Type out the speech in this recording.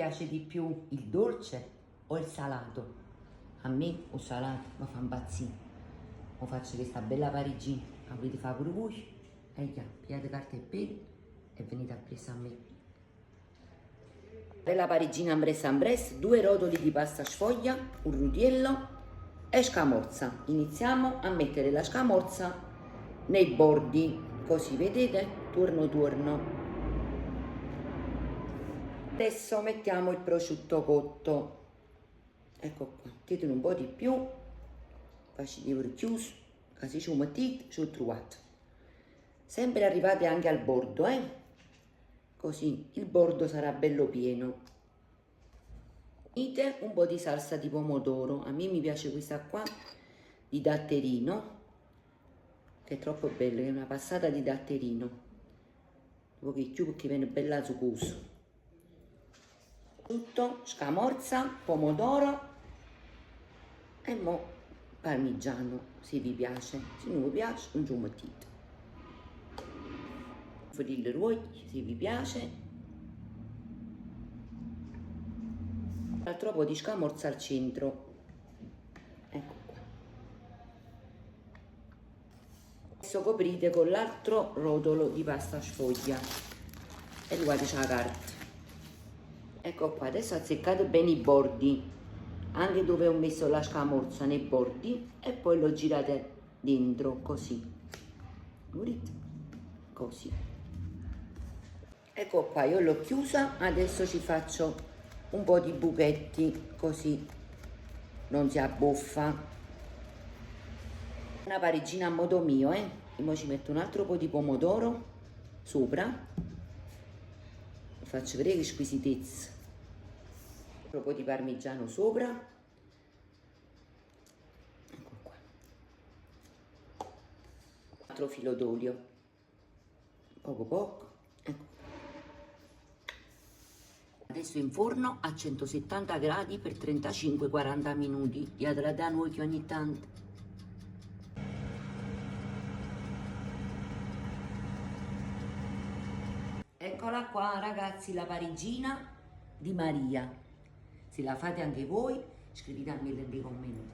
piace di più il dolce o il salato? A me il salato mi fa impazzire. Ora faccio questa bella parigina, la volete fare pure voi? E già, pigliate carta e peli e venite a presa a me. Bella parigina ambres, 2 rotoli di pasta sfoglia, un rudiello e scamorza. Iniziamo a mettere la scamorza nei bordi, così vedete, turno. Adesso mettiamo il prosciutto cotto, ecco qua, mettete un po' di più, facci pure chiuso, così ci mettete, ci ho trovato. Sempre arrivate anche al bordo, così il bordo sarà bello pieno. Unite un po' di salsa di pomodoro, a me mi piace questa qua di datterino, che è troppo bella, è una passata di datterino, un po' più perché viene bella zuccoso. Tutto, scamorza, pomodoro e mo parmigiano, se vi piace, se non vi piace non ci mettete. Fodille ruogli, se vi piace. L'altro po' di scamorza al centro, ecco qua. Adesso coprite con l'altro rotolo di pasta sfoglia e guardate la carta. Ecco qua, adesso azzeccate bene i bordi, anche dove ho messo la scamorza nei bordi, e poi lo girate dentro così, vedete? Così. Ecco qua, io l'ho chiusa, adesso ci faccio un po' di buchetti così non si abboffa. Una parigina a modo mio, e ora ci metto un altro po' di pomodoro sopra. Faccio vedere che squisitezza, un po' di parmigiano sopra, ecco qua, un altro filo d'olio, poco, ecco. Adesso in forno a 170 gradi per 35-40 minuti, diatela da noi che ogni tanto. Eccola qua ragazzi, la parigina di Maria. Se la fate anche voi, scrivetemi nei commenti.